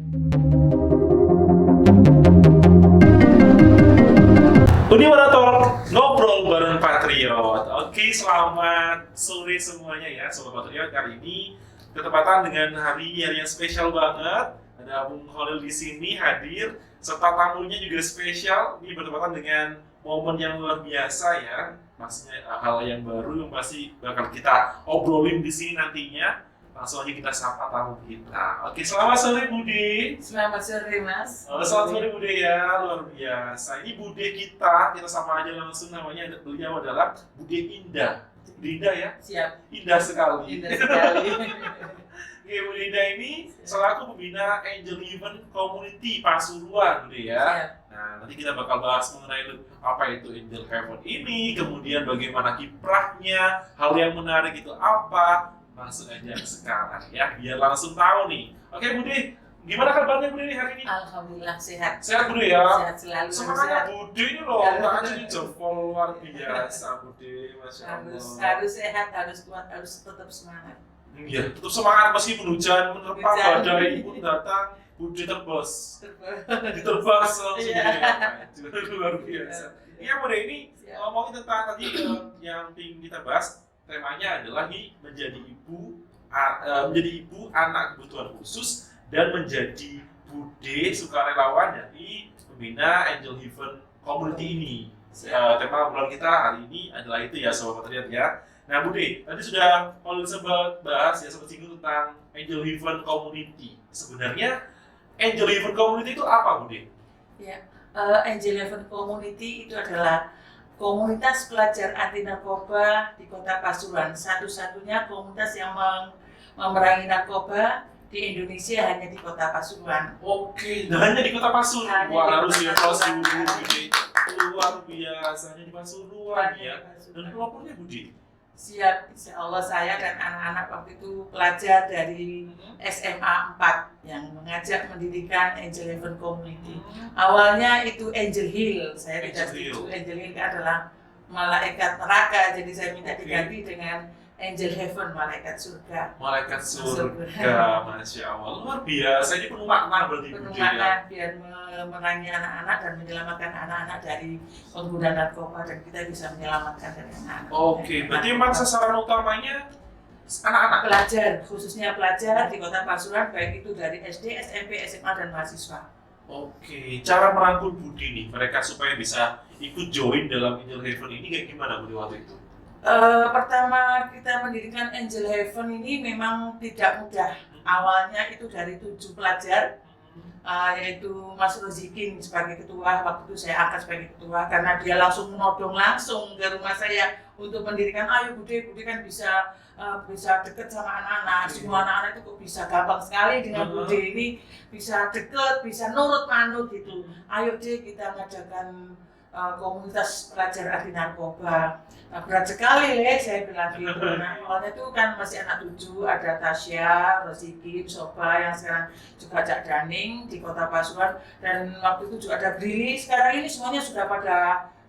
Uniwana Talk, ngobrol bareng Patriot. Oke, selamat sore semuanya ya, Sobat Patriot. Kali ini ketepatan dengan hari yang spesial banget. Ada Bung Holil di sini hadir, serta tamunya juga spesial. Ini bertepatan dengan momen yang luar biasa ya. Maksudnya hal yang baru yang pasti bakal kita obrolin di sini nantinya. Langsung aja kita sapa tamu kita. Oke, selamat sore Bude. Selamat sore Mas. Selamat sore Bude ya, luar biasa. Ini Bude kita sama aja langsung, namanya beliau adalah Bude Indah. Bude Indah ya? Siap. Indah sekali. Indah sekali. Oke, Bude Indah ini selaku pembina Angel Heaven Community Pasuruan, Bude ya. Siap. Nah, nanti kita bakal bahas mengenai apa itu Angel Heaven ini, kemudian bagaimana kiprahnya, hal yang menarik itu apa. Langsung aja sekarang ya, biar langsung tahu nih. Oke Bude, gimana kabarnya Bude hari ini? Alhamdulillah sehat. Sehat Bude ya? Sehat selalu. Semangatnya sehat. Bude ini loh, Ya. tangannya jempol luar biasa Bude, Masya Allah. Harus sehat, harus kuat, harus tetap semangat. Iya, tetap semangat meskipun hujan menerpa, Hujan. badai pun datang, Bude terbos. Diterbang langsung Iya. luar biasa. Iya Bude, ini Siap. ngomongin tentang tadi yang ingin kita bahas. Temanya adalah menjadi ibu anak kebutuhan khusus dan menjadi bude sukarelawan dari pembina Angel Heaven Community ini. Tema obrolan kita hari ini adalah itu ya Sobat Patriot ya. Nah Bude, tadi sudah sempat bahas ya, sempat singgung tentang Angel Heaven Community. Sebenarnya Angel Heaven Community itu apa Bude? Ya, Angel Heaven Community itu adalah komunitas pelajar anti narkoba di Kota Pasuruan. Satu-satunya komunitas yang memerangi narkoba di Indonesia hanya di Kota Pasuruan. Oke, hanya di Kota Pasuruan. Hanya Wah, di harus ya Kota Pasuruan Pasuruan. Bude. Luar biasa, hanya di Pasuruan ya. Dan pelopornya Bude. Siap, insya Allah saya dan anak-anak waktu itu pelajar dari SMA 4 yang mengajak mendirikan Angel Heaven Community. Awalnya itu Angel Hill, saya tidak Angel setuju. Hill. Angel Hill adalah malaikat neraka, jadi saya minta Oke. diganti dengan Angel Heaven, malaikat surga. Malaikat surga, Masya Allah. Luar biasa, ini penuh makna berarti Penuh Bude ya. makna biar memerangi anak-anak dan menyelamatkan anak-anak dari pengguna narkoba dan kita bisa menyelamatkan dari anak-anak. Oke, berarti memang sasaran utamanya anak-anak. Pelajar, khususnya pelajar di Kota Pasuruan, baik itu dari SD, SMP, SMA, dan mahasiswa. Oke, cara merangkul Bude nih, mereka supaya bisa ikut join dalam Angel Heaven ini kayak gimana Bude waktu itu? Pertama kita mendirikan Angel Heaven ini memang tidak mudah. Awalnya itu dari 7 pelajar, yaitu Mas Rozikin sebagai ketua. Waktu itu saya angkat sebagai ketua karena dia langsung menodong langsung ke rumah saya untuk mendirikan. Ayo Bude kan bisa deket sama anak-anak. Semua anak-anak itu kok bisa gampang sekali dengan Bude ini, bisa deket, bisa nurut manut gitu. Ayo deh kita ngadakan komunitas pelajar anti narkoba. Nah, berat sekali saya bilang gitu. Nah, awalnya itu kan masih anak 7, ada Tasya, Rosikin, Soba yang sekarang juga Cak Daning di Kota Pasuruan, dan waktu itu juga ada Brili. Sekarang ini semuanya sudah pada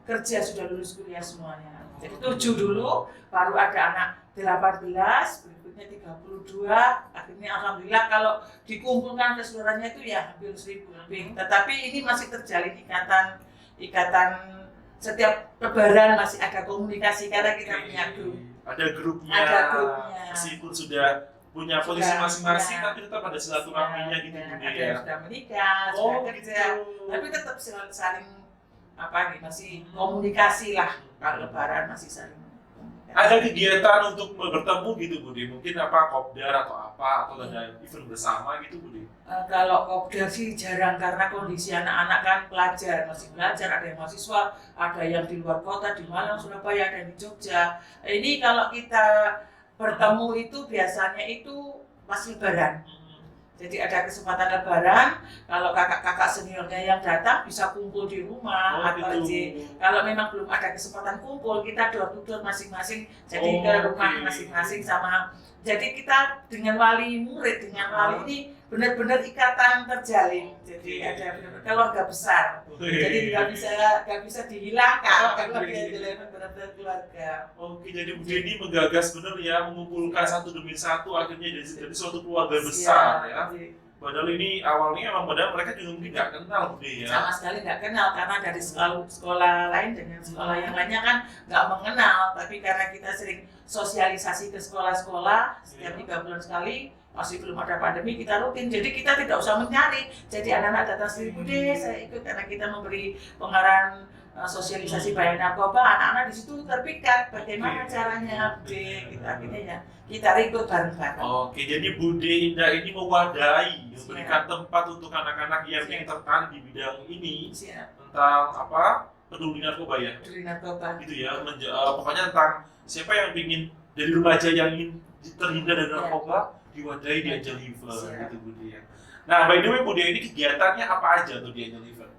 kerja, sudah lulus kuliah semuanya. Jadi 7 dulu, baru ada anak 18, berikutnya 32. Akhirnya alhamdulillah kalau dikumpulkan keseluruhannya itu ya hampir 1000 lebih. Tetapi ini masih terjalin ikatan setiap lebaran, masih ada komunikasi karena kita punya grup. Ada grupnya. Ada grupnya. Meskipun sudah punya posisi Sudah, masing-masing, ya. tapi tetap ada silaturahminya gitu Dan Bude ada ya. yang sudah menikah, Oh, sudah kerja, gitu. tapi tetap saling masih komunikasi lah. Kalau lebaran masih saling komunikasi. Ada kegiatan untuk bertemu gitu Bude, mungkin kopdar atau apa, atau ada event bersama gitu Bude. Kalau kopdar sih jarang karena kondisi anak-anak kan masih belajar, ada yang mahasiswa, ada yang di luar kota, di Malang, Surabaya, ada yang di Jogja. Ini kalau kita bertemu itu biasanya itu pas lebaran. Jadi ada kesempatan lebaran, kalau kakak-kakak seniornya yang datang bisa kumpul di rumah, atau kalau memang belum ada kesempatan kumpul, kita door to door masing-masing, jadi ke rumah masing-masing sama. Jadi kita dengan wali murid, dengan wali ini benar-benar ikatan terjalin. Jadi ada benar-benar keluarga besar. Jadi nggak bisa dihilangkan karena dia benar-benar keluarga. Oke, jadi Bu Denny menggagas benar ya, mengumpulkan satu demi satu, akhirnya jadi suatu keluarga besar ya. Padahal ini awalnya emang padahal mereka juga mungkin nggak kenal Bude ya. Sama sekali nggak kenal, karena dari sekolah lain dengan sekolah yang lainnya kan nggak mengenal. Tapi karena kita sering sosialisasi ke sekolah-sekolah setiap 3 bulan sekali, masih belum ada pandemi, kita rutin. Jadi kita tidak usah mencari. Jadi anak-anak datang sendiri, Bude saya ikut, karena kita memberi pengarahan sosialisasi bahaya narkoba. Anak-anak di situ terpikat bagaimana caranya, Bude. Kita akhirnya ya kita ikut bareng-bareng. Oke, jadi Bude Indah ini mewadahi, memberikan tempat untuk anak-anak yang ingin tertarik di bidang ini. Tentang apa? Peduli narkoba ya. Peduli narkoba. Gitu ya. Pokoknya tentang siapa yang ingin dari remaja yang ingin terhindar dari narkoba, diwadahi di Angel Heaven gitu Bude ya. Nah, by the way Bude ini kegiatannya apa aja tuh di Angel Heaven?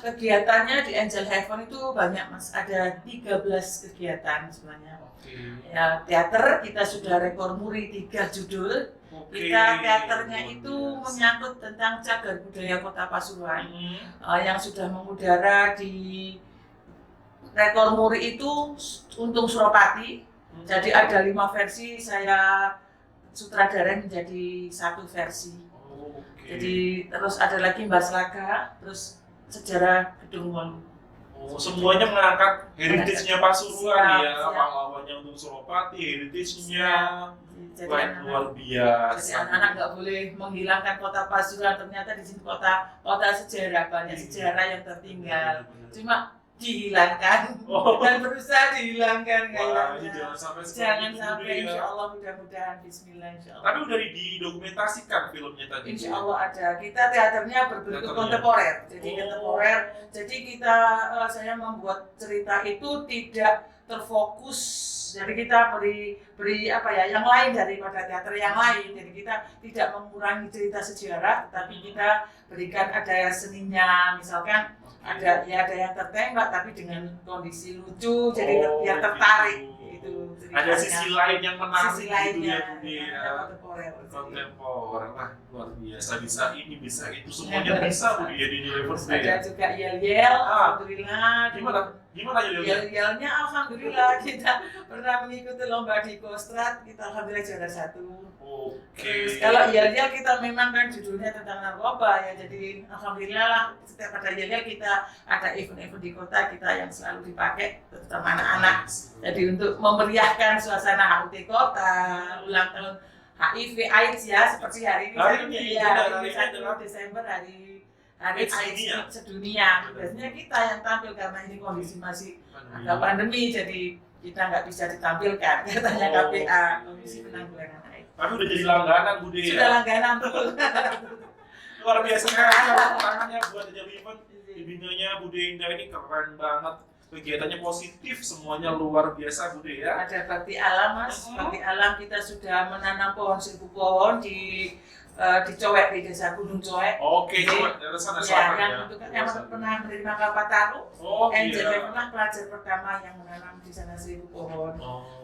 Kegiatannya di Angel Heaven itu banyak Mas, ada 13 kegiatan sebenarnya. Ya, teater kita sudah rekor muri 3 judul. Kita teaternya itu menyangkut tentang cagar budaya Kota Pasuruan yang sudah mengudara di rekor muri itu Untung Suropati. Jadi ada 5 versi, saya sutradara menjadi 1 versi. Jadi terus ada lagi Mbak Slaga, terus sejarah Gedung Wolu. Semuanya mengangkat heritage-nya Pasuruan ya, pahlawannya Untung Suropati, heritage-nya luar biasa. Jadi anak-anak nggak boleh menghilangkan Kota Pasuruan. Ternyata di sini kota sejarah, banyak sejarah yang tertinggal. Cuma dihilangkan dan berusaha dihilangkan. Jangan sampai insya Allah, mudah-mudahan Bismillah insya Allah. Tapi udah didokumentasikan filmnya tadi? Insya Allah ada. Kita teaternya berbentuk kontemporer. Jadi kontemporer. Jadi saya membuat cerita itu tidak terfokus. Jadi kita beri apa ya, yang lain daripada teater yang lain. Jadi kita tidak mengurangi cerita sejarah, tapi kita berikan ada seninya, misalkan ada yang tertembak tapi dengan kondisi lucu, jadi biar tertarik gitu. Ada sisi lain yang menarik, sisi lainnya, gitu ya, kontemporer. Nah, luar biasa, bisa ini bisa itu semuanya bisa Bu di Unilever. Ada juga yel-yel, alhamdulillah. Gimana yel-yel? Yel-yelnya alhamdulillah kita pernah mengikuti lomba di Kostrad, kita alhamdulillah juara 1. Terus kalau yel-yel kita memang kan judulnya tentang narkoba ya, jadi alhamdulillah lah setiap ada yel-yel kita ada event-event di kota kita yang selalu dipakai terutama anak-anak. Jadi untuk memeriahkan suasana HUT kota, ulang tahun HIV AIDS ya, seperti hari ini ya, 1 Desember hari AIDS sedunia. Biasanya kita yang tampil karena ini kondisi masih ada pandemi, jadi kita nggak bisa ditampilkan, katanya KPA, Komisi Penanggulangan AIDS. Tapi udah jadi langganan Bude ya? Sudah langganan betul. Luar biasa kan, tangannya buat Angel Heaven, dibinanya Bude Indah ini keren banget. Kegiatannya positif, semuanya luar biasa Bude ya. Ada bakti alam Mas, bakti alam kita sudah menanam pohon 1000 pohon di Cowek, di desa Gunung Cowek. Oke, Cowek, dari sana selatan ya. Yang pernah menerima Kalpataru, Angel pernah pelajar pertama yang menanam di sana 1000 pohon.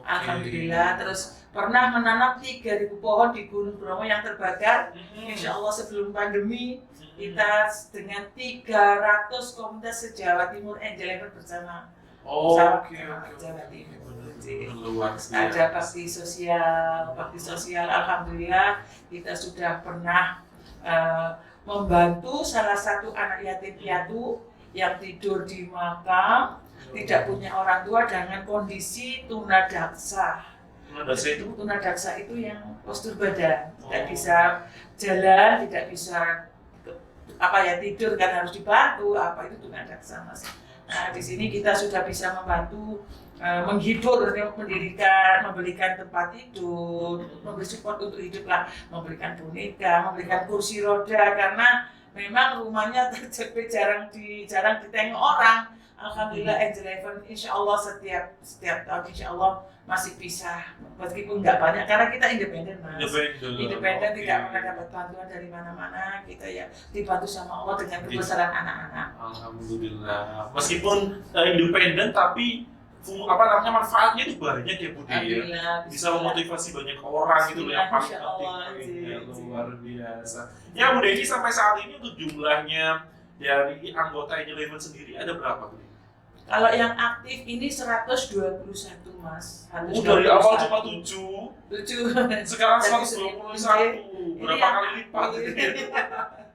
Alhamdulillah. Terus pernah menanam 3000 pohon di Gunung Bromo yang terbakar. Insya Allah sebelum pandemi kita dengan 300 komunitas se-Jawa Timur Angel bersama Jawa Timur. Ada bakti sosial, alhamdulillah kita sudah pernah membantu salah satu anak yatim piatu yang tidur di makam, tidak punya orang tua dengan kondisi tunadaksa. Tunadaksa itu yang postur badan, tidak bisa jalan, tidak bisa tidur kan harus dibantu, itu tunadaksa Mas. Nah, di sini kita sudah bisa membantu menghibur, memberikan tempat tidur, memberi support untuk hidup lah, memberikan boneka, memberikan kursi roda, karena memang rumahnya jarang ditengok orang. Alhamdulillah Angel Heaven insya Allah setiap tahun insya Allah masih bisa, meskipun nggak banyak karena kita independen Mas. Independen tidak pernah dapat bantuan dari mana-mana, kita ya dibantu sama Allah dengan kebesaran anak-anak. Alhamdulillah. Meskipun independen tapi manfaatnya itu banyak ya Bude ya. Bisa memotivasi banyak orang gitu loh, yang paling penting ya, luar biasa. Ya Bude, ini sampai saat ini untuk jumlahnya dari anggota Angel Heaven sendiri ada berapa Bude? Kalau yang aktif ini 121 Mas. Dari awal cuma 7, 7. sekarang Jadi 121. Berapa yang kali lipat aktif. itu ya?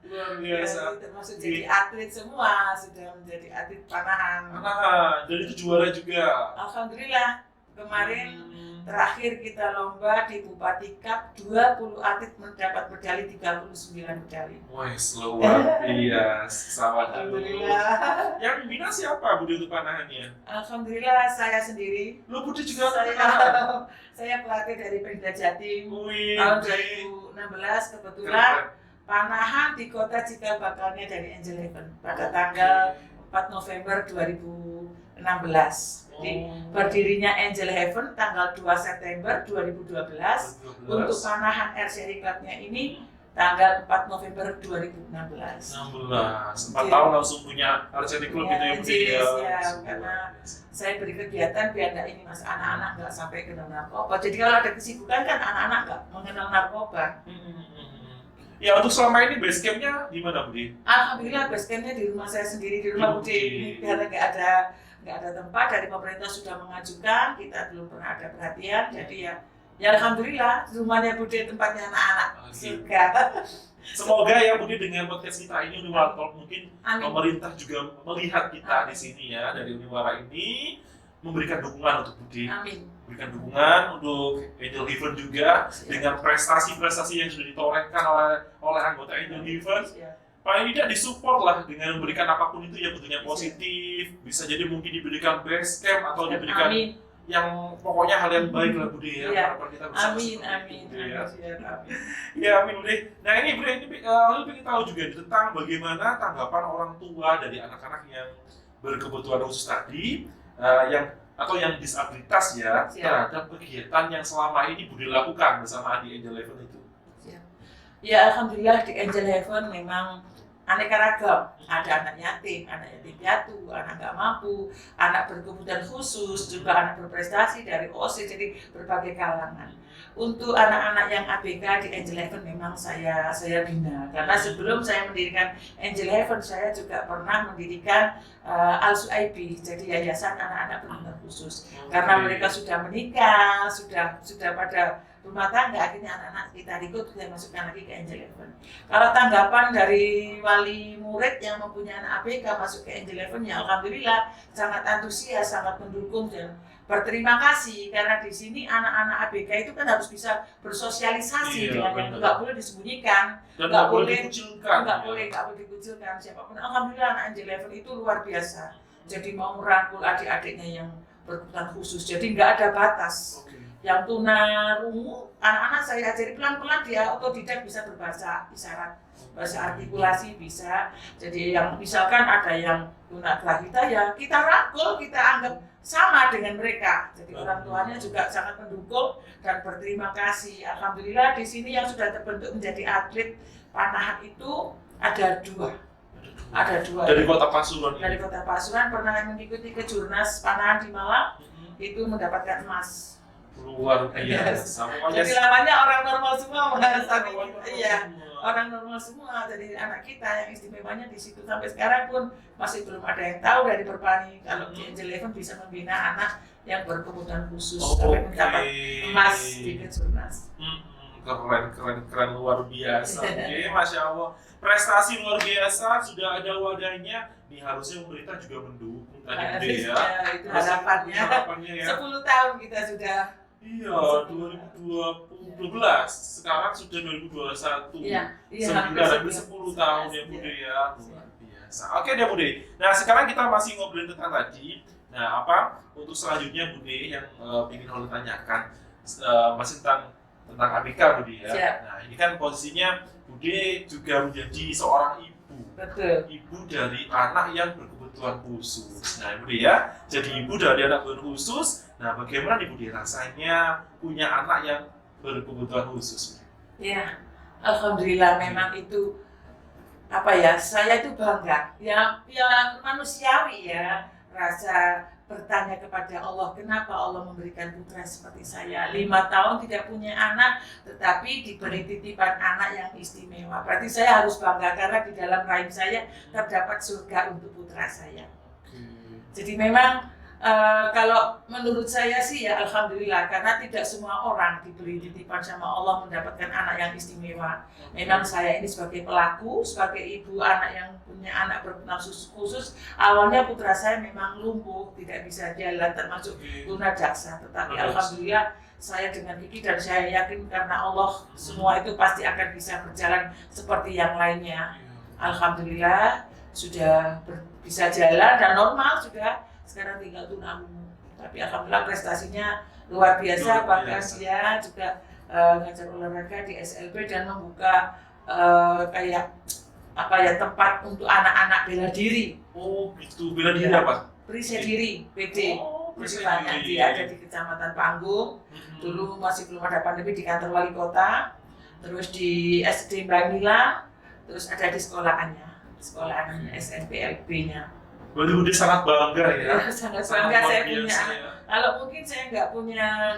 Luar biasa. Ya, termasuk jadi atlet semua, sudah menjadi atlet panahan. Nah, jadi itu juara juga. Alhamdulillah, kemarin terakhir kita lomba di Bupati Cup, 20 atlet mendapat medali, 39 medali. Wes, luar biasa. Sawat dulu. Alhamdulillah. Yang bina siapa Budi untuk panahannya? Alhamdulillah saya sendiri. Lo Budi juga Saya pelatih dari Pemda Jatim. Wih, Tahun 2016 kebetulan panahan di kota cikal bakalnya dari Angel Heaven pada tanggal 4 November 2016. Jadi berdirinya Angel Heaven tanggal 2 September 2012. Untuk panahan Air Seri Clubnya ini tanggal 4 November 2016. 16, 4 tahun langsung punya RCT Club gitu ya Budi ya. Ya, karena saya beri kegiatan biar ini mas anak-anak nggak sampai kena narkoba. Jadi kalau ada kesibukan kan anak-anak nggak mengenal narkoba. Ya untuk selama ini base campnya di mana Budi? Alhamdulillah base campnya di rumah saya sendiri, di rumah Budi ini karena nggak ada tempat, dari pemerintah sudah mengajukan, kita belum pernah ada perhatian, jadi ya alhamdulillah rumahnya Budi tempatnya anak-anak surga. Semoga ya Budi dengan podcast kita ini Uniwara Talk mungkin Amin. pemerintah juga melihat kita di sini ya dari Uniwara ini memberikan dukungan untuk Budi. Amin. Memberikan dukungan untuk Angel Heaven juga dengan prestasi-prestasi yang sudah ditorehkan oleh anggota Angel Heaven. Paling tidak disupport lah dengan memberikan apapun itu yang bentuknya positif, bisa jadi mungkin diberikan base camp atau diberikan yang pokoknya hal yang baik lah Budi ya. Harapan kita bersama. Amin. Ya amin Budi. Nah ini Budi, lu ingin tahu juga tentang bagaimana tanggapan orang tua dari anak-anak yang berkebutuhan khusus tadi, yang disabilitas ya, terhadap kegiatan yang selama ini Budi lakukan bersama di Angel Heaven itu. Ya alhamdulillah di Angel Heaven memang aneka ragam, ada anak yatim piatu, anak nggak mampu, anak berkebutuhan khusus, juga anak berprestasi dari OSIS, jadi berbagai kalangan. Untuk anak-anak yang ABK di Angel Heaven memang saya bina, karena sebelum saya mendirikan Angel Heaven saya juga pernah mendirikan Al-Suaibi, jadi yayasan anak-anak berkebutuhan khusus. Karena mereka sudah menikah, sudah pada rumah tangga, akhirnya anak-anak kita rekrut, kita masukkan lagi ke Angel Heaven. Kalau tanggapan dari wali murid yang mempunyai anak ABK masuk ke Angel Heaven, ya alhamdulillah sangat antusias, sangat mendukung dan berterima kasih, karena di sini anak-anak ABK itu kan harus bisa bersosialisasi dengan yang nggak boleh disembunyikan, nggak boleh dikucilkan siapapun. Alhamdulillah anak Angel Heaven itu luar biasa. Jadi mau merangkul adik-adiknya yang berkebutuhan khusus, jadi nggak ada batas. Yang tunarungu, anak-anak saya ajari pelan-pelan dia otodidak bisa berbahasa isyarat, bahasa artikulasi bisa. Jadi yang misalkan ada yang tunagrahita ya kita rangkul, kita anggap sama dengan mereka. Jadi orang tuanya juga sangat mendukung dan berterima kasih. Alhamdulillah di sini yang sudah terbentuk menjadi atlet panahan itu ada dua. Dari Kota Pasuruan. Dari Kota Pasuruan pernah mengikuti kejurnas panahan di Malang, itu mendapatkan emas. Luar biasa. Jadi namanya orang normal semua, iya, orang normal semua. Jadi anak kita yang istimewanya di situ sampai sekarang pun masih belum ada yang tahu dari Perpani kalau di Angel Heaven bisa membina anak yang berkebutuhan khusus sampai mendapat emas di kejurnas. Keren luar biasa. Oke, Masya Allah. Prestasi luar biasa, sudah ada wadahnya. Nih harusnya pemerintah juga mendukung tadi ya. Itu harapannya ya. 10 tahun kita sudah. Iya, 2012. Sekarang sudah 2021. Iya, 10 tahun ya Budi ya. Luar biasa. Oke deh Budi. Nah, sekarang kita masih ngobrolin tentang tadi. Nah, untuk selanjutnya Budi yang ingin Holly tanyakan masih tentang ABK Budi ya. Siap. Nah, ini kan posisinya Budi juga menjadi seorang ibu. Betul. Ibu dari anak yang berkebutuhan khusus. Nah, Budi ya, jadi ibu dari anak berkebutuhan khusus. Nah, bagaimana nih Budi rasanya punya anak yang berkebutuhan khusus? Ya, alhamdulillah memang itu saya itu bangga. Ya manusiawi ya, rasa bertanya kepada Allah, kenapa Allah memberikan putra seperti saya 5 tahun tidak punya anak tetapi diberi titipan anak yang istimewa. Berarti saya harus bangga karena di dalam rahim saya terdapat surga untuk putra saya. Jadi memang kalau menurut saya sih ya alhamdulillah, karena tidak semua orang diberi titipan sama Allah mendapatkan anak yang istimewa. Memang saya ini sebagai pelaku, sebagai ibu anak yang punya anak bernafsu khusus, awalnya putra saya memang lumpuh, tidak bisa jalan, termasuk tunadaksa. Tetapi alhamdulillah saya dengan gigi dan saya yakin karena Allah semua itu pasti akan bisa berjalan seperti yang lainnya. Alhamdulillah sudah bisa jalan dan normal sudah. Sekarang tinggal tunarungu, tapi alhamdulillah prestasinya luar biasa. Bahkan dia juga ngajar olahraga di SLB dan membuka kayak apa ya, tempat untuk anak-anak bela diri. Oh gitu, bela diri apa? Perisai diri, PD. Jadi banyak dia ada di Kecamatan Panggung. Dulu masih belum ada pandemi di kantor wali kota, terus di SD Banila, terus ada di sekolahannya SNPLB-nya. Berarti Bude sangat bangga ya? Sangat bangga saya punya anak. Kalau mungkin saya nggak punya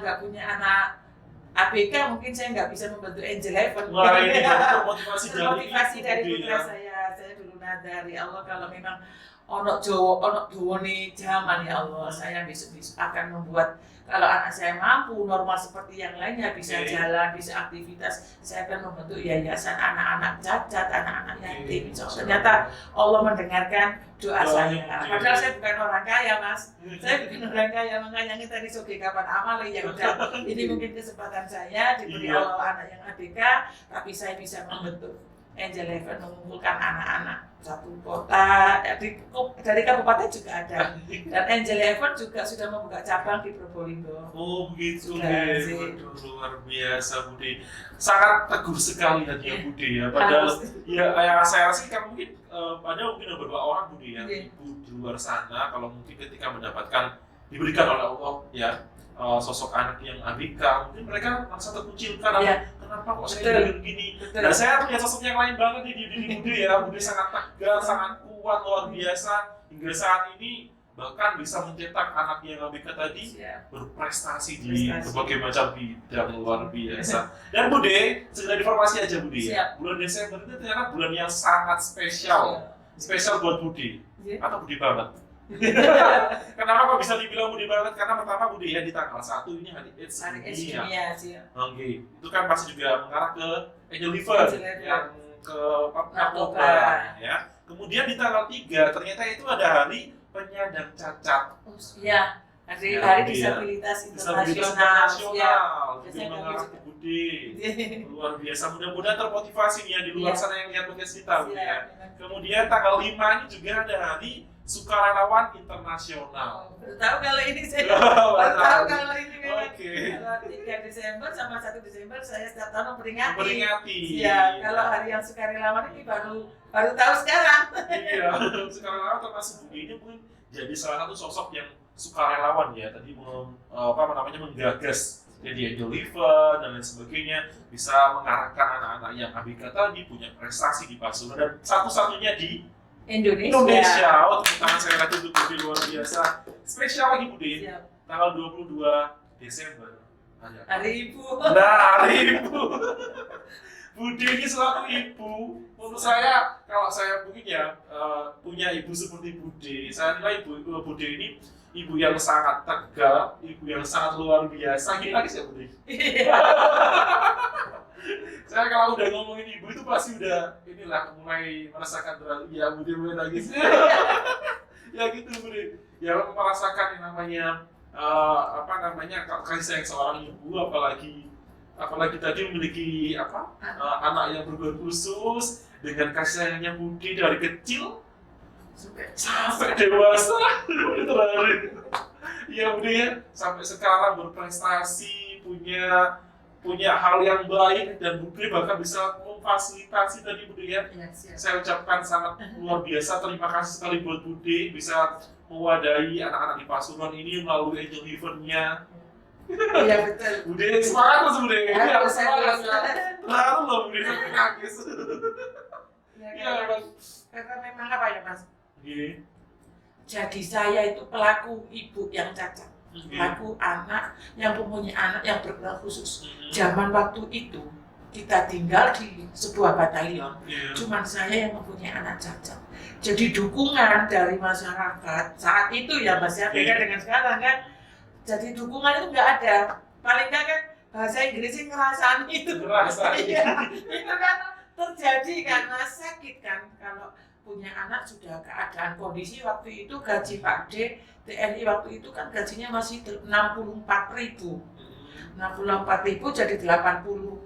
anak ABK, mungkin saya nggak bisa membantu Angel Heaven. Wah, ini termotivasi dari putra saya. Saya dulu nadar, ya Allah, kalau memang ono Jawa nih zaman, ya Allah, saya besok akan membuat, kalau anak saya mampu normal seperti yang lainnya, bisa jalan, bisa aktivitas, saya akan membentuk yayasan anak-anak cacat, anak-anak yatim. Ternyata Allah mendengarkan doa saya. Padahal saya bukan orang kaya, Mas. Saya bukan orang kaya, makanya kita disoge kapan amal ya udah. Ini mungkin kesempatan saya diberi Allah anak yang ABK, tapi saya bisa membentuk Angel Heaven, mengumpulkan anak-anak satu kota, dari kabupaten juga ada, dan Angel Heaven juga sudah membuka cabang di Probolinggo. Oh begitu, waduh, luar biasa Bude, sangat teguh sekali hatinya Bude ya. Padahal ya saya rasa kan mungkin ada beberapa orang Bude yang ibu di luar sana, kalau mungkin ketika mendapatkan diberikan oleh Allah ya sosok anak yang ABK, mungkin mereka merasa terkucilkan. Kenapa kok saya begini? Dan saya punya sosok yang lain banget di Bude ya. Bude sangat tegar, sangat kuat, luar biasa. Hingga saat ini bahkan bisa mencetak anak yang ABK tadi berprestasi di berbagai macam bidang, luar biasa. Dan Bude, sekedar informasi aja Bude ya. Bulan Desember itu ternyata bulan yang sangat spesial. Spesial buat Bude. Atau Bude banget. Kenapa kok bisa dibilang Bude banget? Karena pertama Bude ya di tanggal 1 ini hari AIDS dunia. Oke, itu kan pasti juga mengarah ke Angel Heaven yang ke narkoba ya. Kemudian di tanggal 3 ternyata itu ada hari penyandang cacat. Iya, hari disabilitas internasional. Jadi mengarah ke Bude. Luar biasa, mudah-mudahan termotivasi nih yang di luar sana yang lihat podcast kita ya. Kemudian tanggal 5 ini juga ada hari sukarelawan internasional. Baru tahu kalau ini saya. Baru tahu kalau ini memang. Kalau 3 Desember sama 1 Desember saya setiap tahun memperingati. Iya, kalau hari yang sukarelawan ini baru tahu sekarang. Iya, sukarelawan termasuk Bude ini mungkin jadi salah satu sosok yang sukarelawan ya. Tadi menggagas jadi Angel Heaven dan lain sebagainya, bisa mengarahkan anak-anak yang ABK tadi punya prestasi di Pasuruan dan satu-satunya di Indonesia. Oh, tepuk tangan saya lagi untuk Bude, luar biasa. Spesial lagi Bude, tanggal 22 Desember. Hari Ibu. Nah, Hari Ibu. Bude ini selaku ibu, menurut saya, kalau saya mungkin ya punya ibu seperti Bude, saya nilai Bude ini ibu yang sangat tegar, ibu yang sangat luar biasa. Gini lagi sih Bude. Saya kalau udah ngomongin ibu itu pasti udah inilah mulai merasakan terlalu ya Bude nangis. Ya gitu Bude. Ya merasakan yang namanya kasih sayang seorang ibu, apalagi tadi memiliki anak yang berkebutuhan khusus dengan kasih sayangnya Bude dari kecil sampai dewasa. Terakhir. Ya Bude ya, sampai sekarang berprestasi, punya hal yang baik, dan Bude bahkan bisa memfasilitasi tadi Bude ya. Saya ucapkan sangat luar biasa, terima kasih sekali buat Bude bisa mewadahi anak-anak di Pasuruan ini melalui Angel Heaven-nya. Iya betul. Bude semangat terus Bude. Ya, semangat. Lalu loh Bude sampai nangis. Ya, karena memang apa ya Mas? Gini. Jadi saya itu pelaku ibu yang cacat. Aku anak yang mempunyai anak yang berkebutuhan khusus. Zaman waktu itu kita tinggal di sebuah batalion, cuman saya yang mempunyai anak cacat. jadi dukungan dari masyarakat saat itu ya Mas ya, beda dengan sekarang kan. Jadi dukungan itu nggak ada, paling nggak kan bahasa Inggrisnya ngerasain itu. Iya, itu kan terjadi karena sakit kan. Kalau punya anak sudah keadaan kondisi waktu itu gaji Pak D TNI waktu itu kan gajinya masih 64.000 jadi 87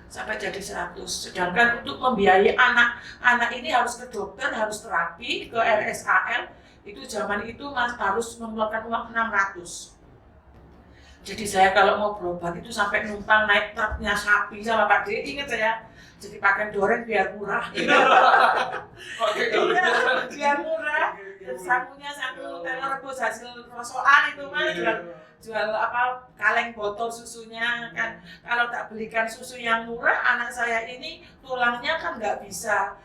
sampai jadi 100. Sedangkan untuk membiayai anak ini harus ke dokter, harus terapi, ke RSAL, itu zaman itu Mas harus mengeluarkan uang 600. Jadi saya kalau mau berobat itu sampai numpang naik truknya sapi sama Pak D, ingat saya. Jadi pakai doreng biar murah. Biar murah. Sakunya saku telur rebus hasil rosokan itu Mas, jual apa kaleng botol susunya kan. Kalau tak belikan susu yang murah, anak saya ini tulangnya kan nggak bisa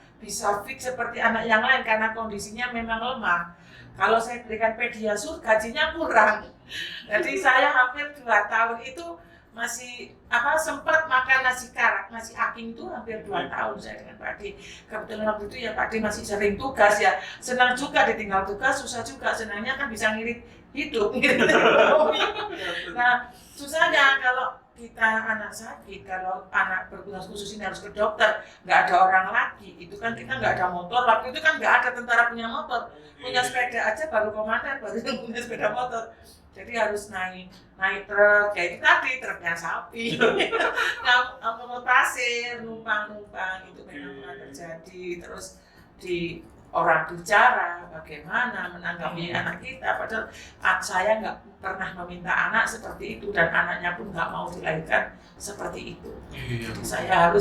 fit seperti anak yang lain karena kondisinya memang lemah. Kalau saya berikan Pediasur gajinya kurang. Jadi saya hampir 2 tahun itu masih sempat makan nasi karak, nasi aking itu hampir 2 tahun saya dengan Pak D. Kebetulan waktu itu ya Pak D masih sering tugas ya, senang juga ditinggal tugas, susah juga, senangnya kan bisa ngirit hidup, ngirit ekonomi. Nah susahnya kalau kita anak sakit, kalau anak berkebutuhan khusus ini harus ke dokter, nggak ada orang lagi, itu kan kita nggak ada motor, waktu itu kan nggak ada tentara punya motor, punya sepeda aja baru komandan, baru yang punya sepeda motor. Jadi harus naik truk, kayak tadi truknya sapi, ngangkut pasir, numpang itu memang pernah terjadi. Terus di orang bicara bagaimana menanggapi anak kita, padahal saya nggak pernah meminta anak seperti itu dan anaknya pun nggak mau dilahirkan seperti itu. Jadi saya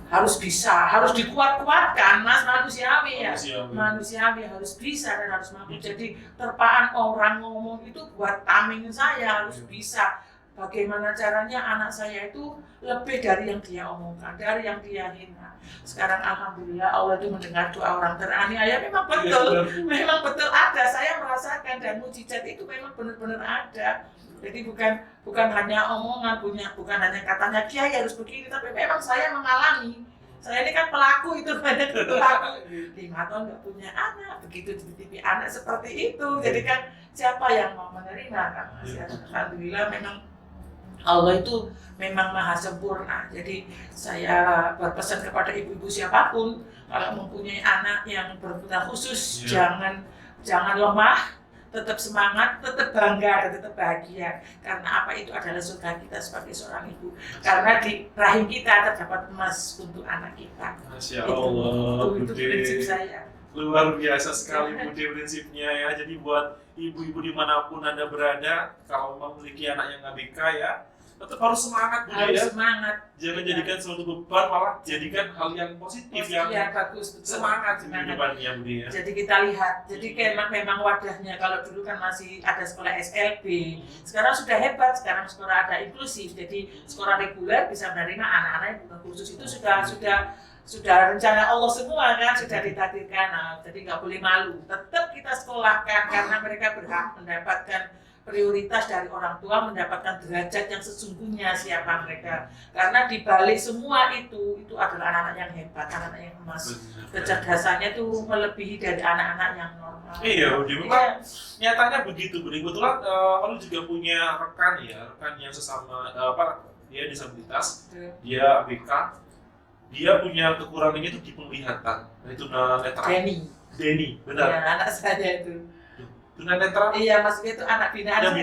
harus bisa, harus dikuat-kuatkan Mas, manusiawi ya, manusiawi harus bisa dan harus mampu. Jadi terpaan orang ngomong itu buat tameng saya harus bisa. Bagaimana caranya anak saya itu lebih dari yang dia omongkan, dari yang dia hina. Sekarang alhamdulillah Allah itu mendengar doa orang teraniaya, memang betul, memang betul ada. Saya merasakan dan mujizat itu memang benar-benar ada. Jadi bukan hanya omongan, bukan hanya katanya Kiai harus begini, tapi memang saya mengalami. Saya ini kan pelaku itu, banyak pelaku. 5 tahun nggak punya anak, begitu dititipi anak seperti itu. Jadi kan siapa yang mau menerima kan? Alhamdulillah memang Allah itu memang maha sempurna. Jadi saya berpesan kepada ibu-ibu siapapun, kalau mempunyai anak yang berkebutuhan khusus, jangan lemah, tetap semangat, tetap bangga, dan tetap bahagia. Karena apa itu adalah surga kita sebagai seorang ibu. Karena di rahim kita terdapat emas untuk anak kita. Masya Allah, itu prinsip saya. Luar biasa sekali Bude prinsipnya ya. Jadi buat ibu-ibu dimanapun Anda berada, kalau memiliki anak yang ABK ya, tetap harus semangat Bude ya. Semangat. Jangan jadikan suatu beban, malah jadikan hal yang positif yang bagus, semangat di kehidupannya Bude ya. Jadi kita lihat, jadi memang wadahnya kalau dulu kan masih ada sekolah SLB, sekarang sudah hebat, sekarang sekolah ada inklusif, jadi sekolah reguler bisa menerima anak-anak yang bukan khusus itu sudah rencana Allah semua kan, sudah ditakdirkan. Nah, jadi nggak boleh malu, tetap kita sekolahkan karena mereka berhak mendapatkan prioritas dari orang tua, mendapatkan derajat yang sesungguhnya siapa mereka. Karena di balik semua itu adalah anak-anak yang hebat, anak-anak yang emas. Kecerdasannya itu melebihi dari anak-anak yang normal. Iya, memang nyatanya begitu. Kebetulan kalau juga punya rekan yang sesama dia disabilitas, dia ABK. Dia punya kekurangannya itu di penglihatan, itu netra. Denny, benar. Ya, anak saya itu. Tunanetra? Iya, maksudnya itu anak binaan.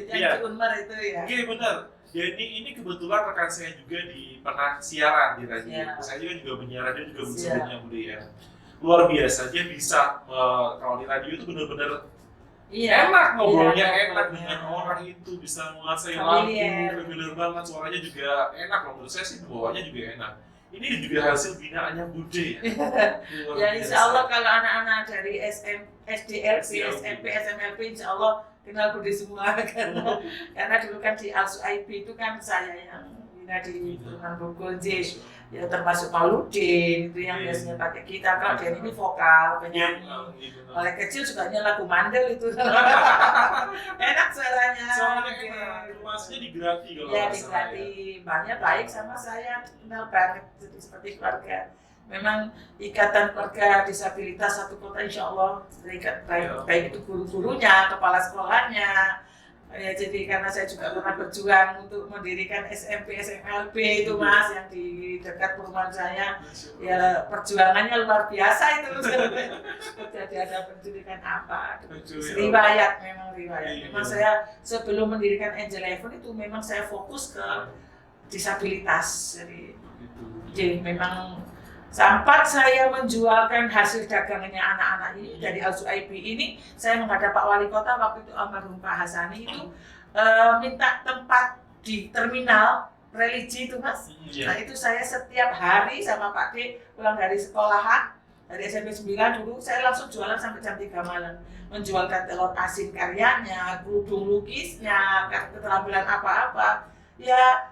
Yang Unmar itu ya. Oke, benar. Denny ini kebetulan rekan saya juga pernah siaran di radio. Saya juga penyiar radio juga sebelumnya budaya. Luar biasa, dia bisa kalau di radio itu benar-benar enak ngobrolnya, enak dengan orang itu, bisa menguasai lagu, familiar banget, suaranya juga enak. Kalau menurut saya sih bawahnya juga enak. Ini juga hasil binaannya Bude ya. Ya insya Allah kalau anak-anak dari SDLP, SMP, SMLP insya Allah kenal Bude semua karena dulu kan di Al-Suaib itu kan saya yang bina di Tuhan Bogor ya termasuk Mauludin itu yang biasanya pakai kita. Kalau dia ini vokal, penyanyi. Oleh kecil sukanya lagu Mandel itu. Enak suaranya. Suaranya enak. Maksudnya digerati kalau ya digerati. Mbaknya baik sama saya, kenal banget seperti keluarga. Memang ikatan keluarga disabilitas satu kota insya Allah baik itu guru-gurunya, kepala sekolahnya. Ya, jadi karena saya juga pernah berjuang untuk mendirikan SMP SMLB itu Mas yang di dekat perumahan saya, ya perjuangannya luar biasa itu. Jadi ada pendidikan apa? Riwayat, memang riwayat. Memang saya sebelum mendirikan Angel Heaven itu memang saya fokus ke disabilitas. Jadi memang sampai saya menjualkan hasil dagangannya anak-anak ini dari Al-Zuaib ini, saya menghadap Pak Wali Kota waktu itu almarhum Pak Hasani itu minta tempat di terminal religi itu Mas. Nah itu saya setiap hari sama Pak D pulang dari sekolahan, dari SMP 9 dulu, saya langsung jualan sampai jam 3 malam. Menjualkan telur asin karyanya, kerudung lukisnya, keterampilan apa-apa. Ya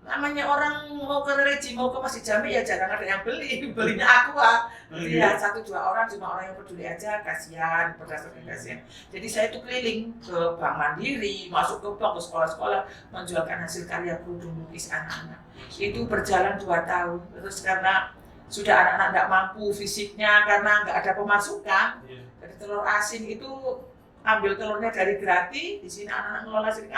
namanya orang mau ke religi, mau ke Masjid Jami ya jarang ada yang belinya Aqua. Jadi ya 1-2 orang, cuma orang yang peduli aja, kasihan, berdasarkan kasihan. Jadi saya itu keliling ke Bank Mandiri, masuk ke bank, ke sekolah-sekolah, menjualkan hasil karya kerudung lukis anak-anak. Itu berjalan 2 tahun, terus karena sudah anak-anak tidak mampu fisiknya, karena nggak ada pemasukan, dari telur asin itu ambil telurnya dari gratis, di sini anak-anak ngelola sendiri.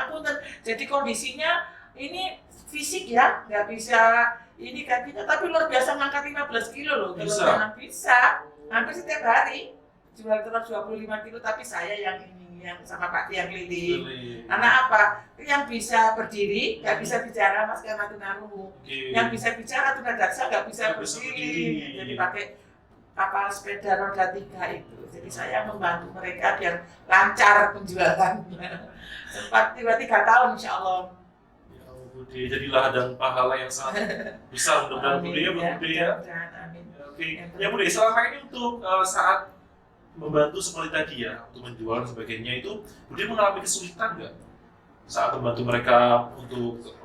Jadi kondisinya ini fisik ya, nggak bisa ini kakinya, tapi luar biasa ngangkat 15 kilo loh, telurnya bisa, hampir setiap hari jual telur 25 kilo, tapi saya yang ini, yang sama Pak yang keliling. Karena apa? Yang bisa berdiri, nggak bisa bicara Mas karena tunarungu, yang bisa bicara tunadaksa nggak bisa berdiri, jadi pakai kapal sepeda roda 3 itu. Jadi saya membantu mereka biar lancar penjualan. Sempat 3 tahun insya Allah. Bude, jadilah ladang pahala yang sangat besar mudah-mudahan Bude ya, Bude ya. Oke, ya Bude, selama ini untuk saat membantu seperti tadi ya, untuk menjual dan sebagainya itu, Bude mengalami kesulitan nggak saat membantu mereka untuk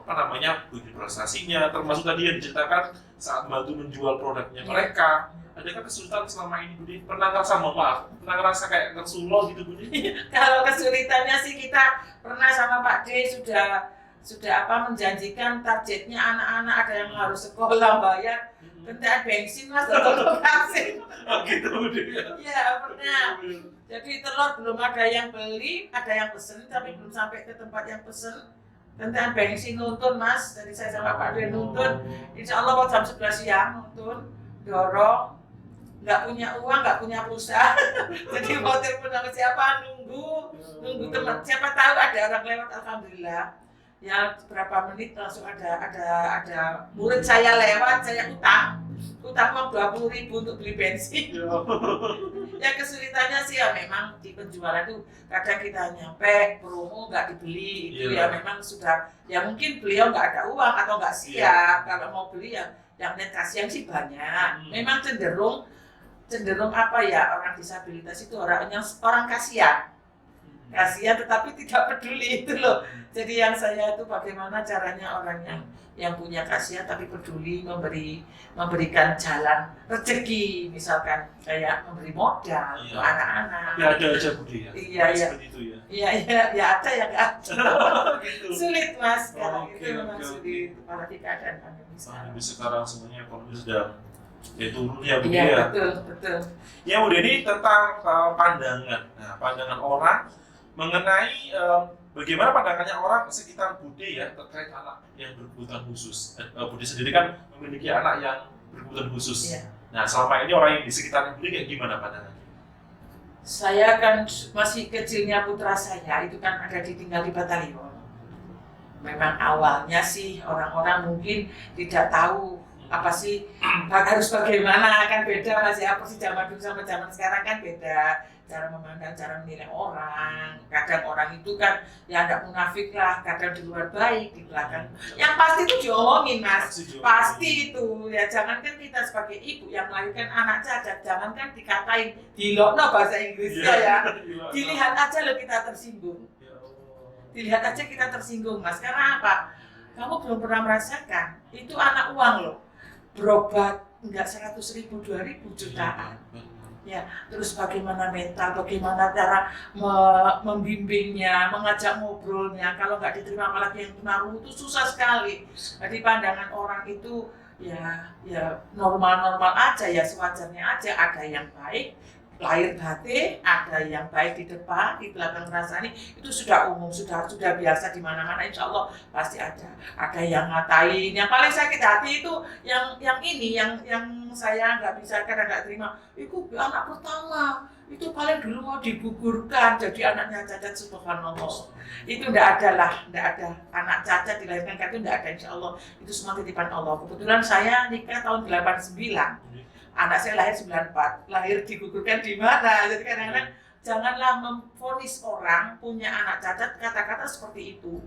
bikin prestasinya, termasuk tadi yang diceritakan saat membantu menjual produknya mereka. Adakah kesulitan selama ini Bude? Pernah ngerasa kayak tersulo gitu Bude? Kalau kesulitannya sih kita pernah sama Pak D sudah menjanjikan targetnya anak-anak ada yang harus sekolah bayar kendaraan bensin Mas atau bensin. Oh gitu Bude. Iya pernah. Jadi telur belum ada yang beli, ada yang pesen tapi belum sampai ke tempat yang pesen. Kendaraan bensin nuntun Mas, jadi saya sama Pak D nuntun. Insya Allah jam 11 siang nuntun, dorong. Nggak punya uang, nggak punya pulsa. Jadi mau telepon sama siapa nunggu teman. Siapa tahu ada orang lewat, alhamdulillah. Ya berapa menit langsung ada murid saya lewat, saya utang uang 20.000 untuk beli bensin. Ya kesulitannya sih ya memang di penjualan itu kadang kita nyampe promo nggak dibeli itu ya memang sudah ya mungkin beliau nggak ada uang atau nggak siap kalau mau beli ya yang kasihan sih banyak. Memang cenderung apa ya, orang disabilitas itu orang kasihan tetapi tidak peduli itu loh. Jadi yang saya itu bagaimana caranya orang yang punya kasihan tapi peduli memberikan jalan rezeki, misalkan kayak memberi modal ke anak-anak. Ya ada aja Bude ya. Iya. Seperti itu ya. Iya ada ya nggak ada. Gitu. Sulit Mas sekarang itu memang sulit apalagi keadaan pandemi sekarang. Sekarang semuanya ekonomi sedang turun ya Bude ya. ya. Betul. Ya Bude, ini tentang pandangan. Nah, pandangan orang mengenai bagaimana pandangannya orang sekitar Bude ya terkait anak yang berkebutuhan khusus. Bude sendiri kan memiliki anak yang berkebutuhan khusus. Ya. Nah, selama ini orang yang di sekitar Bude kayak gimana pandangannya? Saya kan masih kecilnya putra saya itu kan ada ditinggal di batalion. Memang awalnya sih orang-orang mungkin tidak tahu apa sih harus bagaimana, kan beda masih apa sih zaman dulu sama zaman sekarang kan beda cara memandang, cara menilai orang. Kadang orang itu kan ya tidak munafik lah, kadang di luar baik, di belakang. Yang pasti itu diomongin Mas, pasti itu. Ya jangankan kita sebagai ibu yang melahirkan anak cacat, jangankan dikatain dilokno bahasa Inggrisnya ya. Dilihat aja loh kita tersinggung. Dilihat aja kita tersinggung Mas, karena apa? Kamu belum pernah merasakan, itu anak uang loh. Berobat enggak 100.000, 2.000 jutaan. Ya, terus bagaimana mental, bagaimana cara membimbingnya, mengajak ngobrolnya. Kalau nggak diterima apalagi yang tunarungu itu susah sekali. Jadi pandangan orang itu ya normal-normal aja, ya sewajarnya aja. Ada yang baik lahir batin, ada yang baik di depan, di belakang rasani, itu sudah umum, sudah biasa di mana-mana. Insya Allah pasti ada. Ada yang ngatain, yang paling sakit hati itu yang saya nggak bisa, karena nggak terima. Itu anak pertama, itu paling dulu mau digugurkan jadi anaknya cacat, subhanallah. Itu enggak ada anak cacat dilahirkan itu enggak ada, insya Allah. Itu semua titipan Allah. Kebetulan saya nikah tahun 89. Anak saya lahir 94, lahir digugurkan di mana? Jadi kadang-kadang janganlah memvonis orang punya anak cacat kata-kata seperti itu.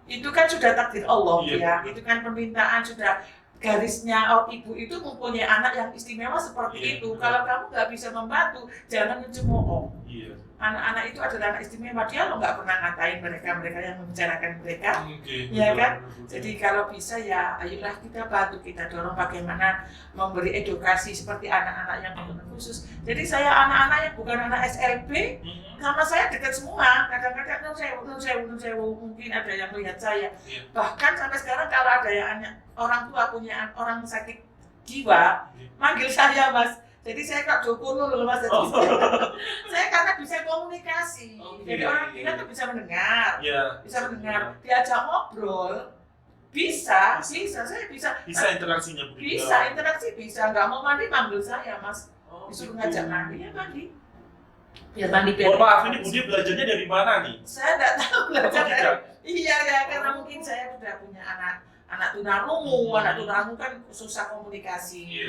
Itu kan sudah takdir Allah, ya. Itu kan permintaan, sudah garisnya ibu itu mempunyai anak yang istimewa seperti itu. Kalau kamu nggak bisa membantu, jangan mencemooh. Anak-anak itu adalah anak istimewa, dia lo nggak pernah ngatain mereka yang membicarakan mereka, ya kan? Jadi kalau bisa ya, ayolah kita bantu, kita dorong bagaimana memberi edukasi seperti anak-anak yang khusus. Jadi saya anak-anak yang bukan anak SLB, sama saya dekat semua. Kadang-kadang nun sewu, mungkin ada yang melihat saya. Bahkan sampai sekarang kalau ada yang orang tua punya orang sakit jiwa, manggil saya Mas. Jadi saya kok Jokono loh Mas. Saya karena bisa komunikasi. Jadi orang gila tuh bisa mendengar. Bisa mendengar. Diajak ngobrol. Bisa, saya bisa. Bisa interaksinya. Bisa, interaksi bisa. Nggak mau mandi, manggil saya Mas. Disuruh ngajak mandi, ya mandi. Biar mandi. Mohon maaf, ini Budi belajarnya dari mana nih? Saya nggak tahu belajar. Iya, karena mungkin saya sudah punya anak tunarungu kan susah komunikasi,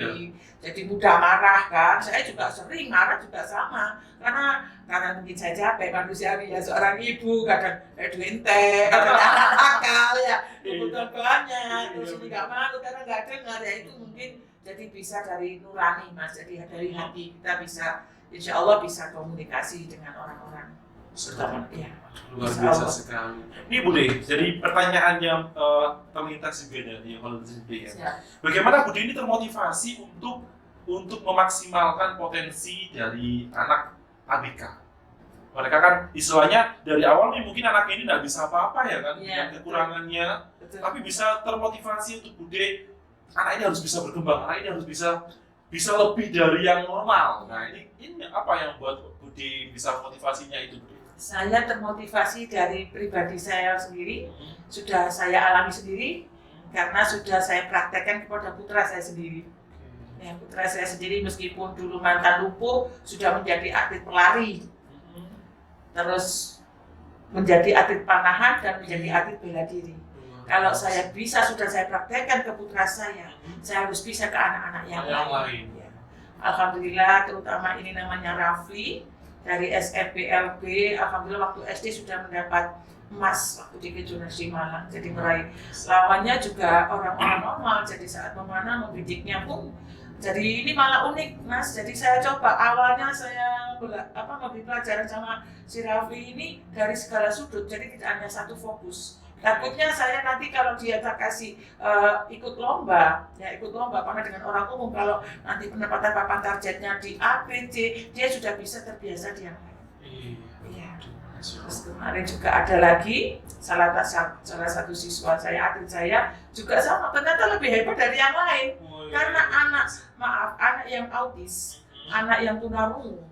jadi mudah marah kan. Saya juga sering marah juga sama, karena mungkin saya capek manusiawi ya, seorang ibu kadang duente, kadang anak nakal ya, kebutuhan banyak, terus ini nggak malu karena nggak dengar ya. Itu mungkin jadi bisa dari nurani Mas, jadi dari hati kita bisa, insya Allah bisa komunikasi dengan orang-orang. Luar biasa sekali. Ini Bude, jadi pertanyaan yang terlintas juga dari ya. Bagaimana Bude ini termotivasi untuk memaksimalkan potensi dari anak ABK? Mereka kan istilahnya dari awal nih mungkin anak ini nggak bisa apa-apa ya kan, dengan kekurangannya, tapi bisa termotivasi untuk Bude, anak ini harus bisa berkembang, anak ini harus bisa lebih dari yang normal. Nah ini apa yang buat Bude bisa motivasinya itu Bude? Saya termotivasi dari pribadi saya sendiri, sudah saya alami sendiri, karena sudah saya praktekkan kepada putra saya sendiri. Ya, putra saya sendiri meskipun dulu mantan lumpuh, sudah menjadi atlet pelari, terus menjadi atlet panahan dan menjadi atlet bela diri. Kalau saya bisa, sudah saya praktekkan ke putra saya harus bisa ke anak-anak yang lain. Ya. Alhamdulillah, terutama ini namanya Rafli, dari SFPLB, alhamdulillah waktu SD sudah mendapat emas waktu di Kejurnas di Malang. Jadi meraih lawannya juga orang-orang normal. Jadi saat memanah membidiknya pun, jadi ini malah unik Mas. Jadi saya coba awalnya saya memberi pelajaran sama si Rafli ini dari segala sudut. Jadi tidak hanya satu fokus. Takutnya saya nanti kalau dia tak kasih ikut lomba karena dengan orang umum, kalau nanti pendapatan papan targetnya di A, B, C, dia sudah bisa terbiasa di yang lain. Iya. Terus kemarin juga ada lagi salah satu siswa saya, atlet saya juga sama, ternyata lebih hebat dari yang lain. Karena anak yang autis, anak yang tunarungu,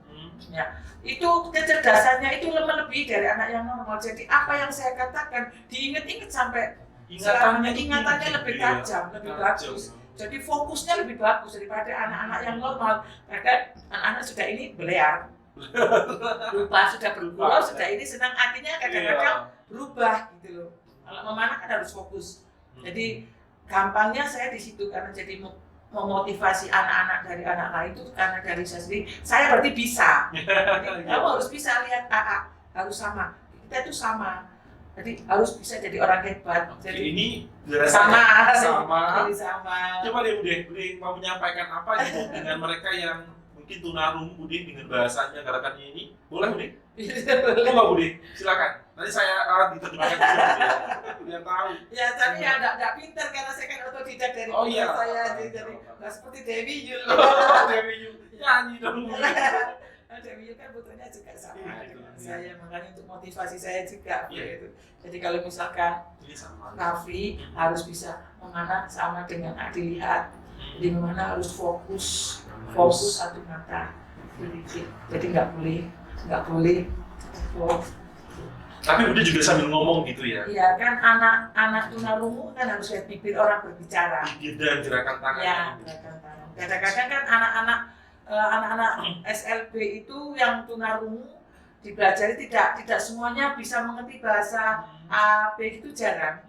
ya, itu kecerdasannya itu lebih dari anak yang normal. Jadi apa yang saya katakan diingat-ingat sampai ingatannya lebih tajam, lebih bagus. Jadi fokusnya lebih bagus daripada anak-anak yang normal. Karena anak-anak sudah ini belear, lupa sudah bergurau, sudah ini senang, hatinya kadang-kadang berubah gitu loh. Kalau memanah kan harus fokus. Jadi gampangnya saya di situ, karena jadi memotivasi anak-anak dari anak lain itu karena dari saya sendiri. Saya berarti bisa. Kamu harus bisa lihat harus sama. Kita itu sama. Jadi harus bisa jadi orang hebat. Jadi ini sama. Jadi sama. Coba deh Bude mau menyampaikan apa gitu dengan mereka yang mungkin tunarungu Bude dengan bahasanya gerakannya ini. Boleh Bude? Boleh Bude, silakan. Nanti saya akan diterjemahkan dulu biar tahu. Ya, tapi ya enggak pintar karena saya kan otodidak dari saya, jadi nggak seperti Dewi Yul. Dewi Yul nyanyi dong. Dewi kan fotonya juga sama Iya, dengan iya. saya, makanya untuk motivasi saya juga Iya. gitu. Jadi kalau misalkan Ini sama. Raffi harus bisa memanah sama dengan dilihat, jadi memana harus fokus satu mata sedikit, jadi nggak boleh fokus. Tapi udah juga sambil ngomong gitu ya. Iya kan anak tunarungu kan harus lihat bibir orang berbicara. Bibir dan gerakan tangan. Ya, gerakan tangan. Kadang-kadang kan anak-anak SLB itu yang tunarungu dipelajari tidak semuanya bisa mengerti bahasa A, B itu jarang.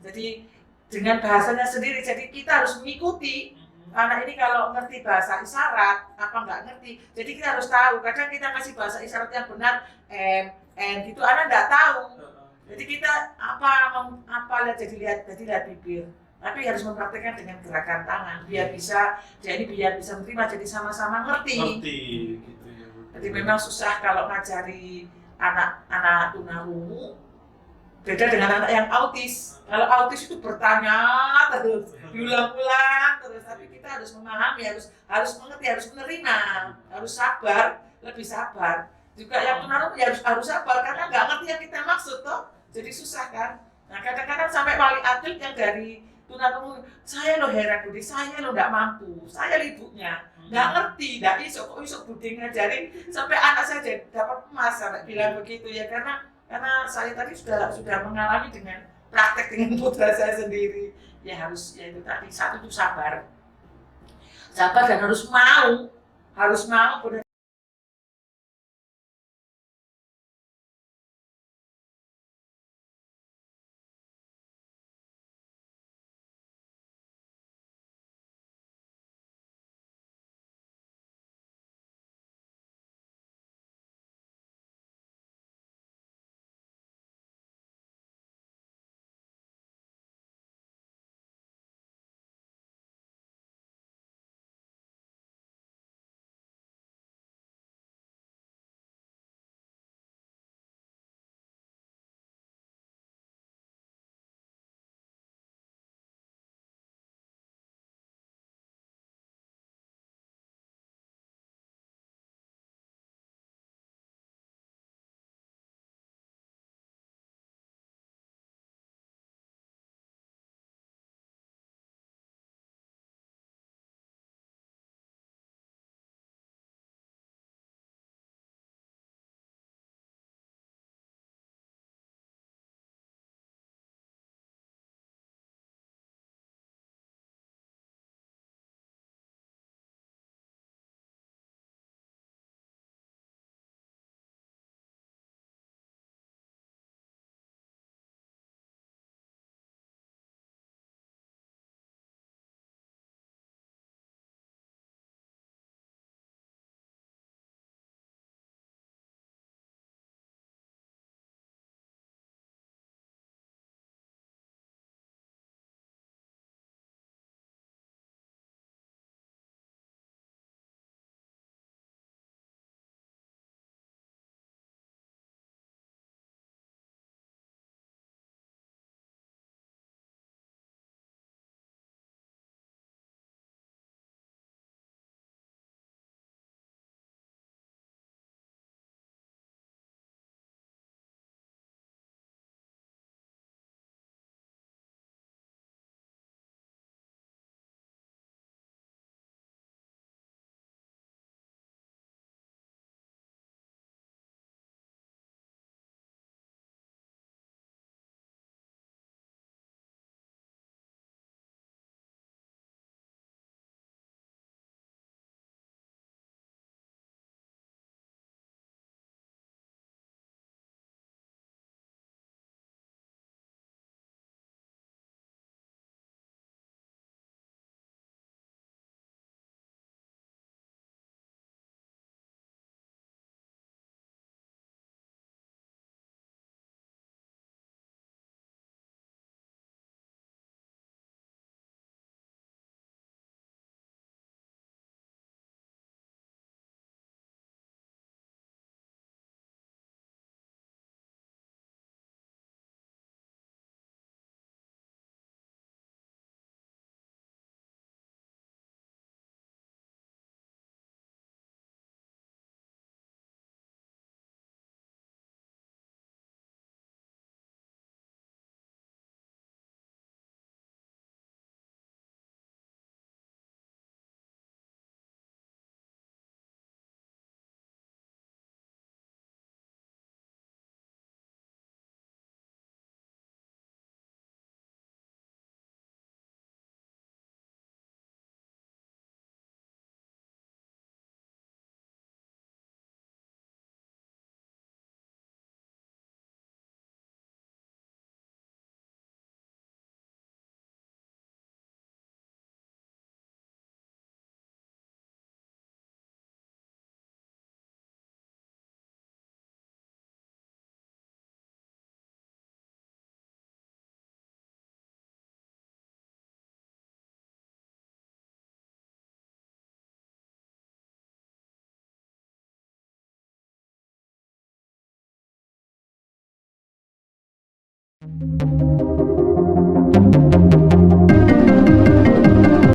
Jadi dengan bahasanya sendiri, jadi kita harus mengikuti. Anak ini kalau ngerti bahasa isyarat, apa nggak ngerti. Jadi kita harus tahu, kadang kita kasih bahasa isyarat yang benar, N gitu, anak nggak tahu. Jadi kita jadi lihat bibir. Tapi harus mempraktekkan dengan gerakan tangan, biar bisa menerima, jadi sama-sama ngerti gitu ya. Jadi memang susah kalau ngajari anak tunarungu, beda dengan anak yang autis. Kalau autis itu bertanya terus, diulang-ulang terus, tapi kita harus memahami, harus mengerti, harus menerima, harus sabar, lebih sabar. Juga yang tunarungu harus sabar karena nggak ngerti yang kita maksud toh, jadi susah kan. Nah kadang-kadang sampai wali atlet yang dari tunarungu, saya lo heran Budi, saya lo nggak mampu, saya ibunya nggak ngerti, nggak kok Budi ngajarin sampai anak saya dapat emas sampai bilang begitu ya, karena saya tadi sudah mengalami dengan praktek dengan putra saya sendiri. Ya itu tadi, satu itu sabar dan harus mau benar.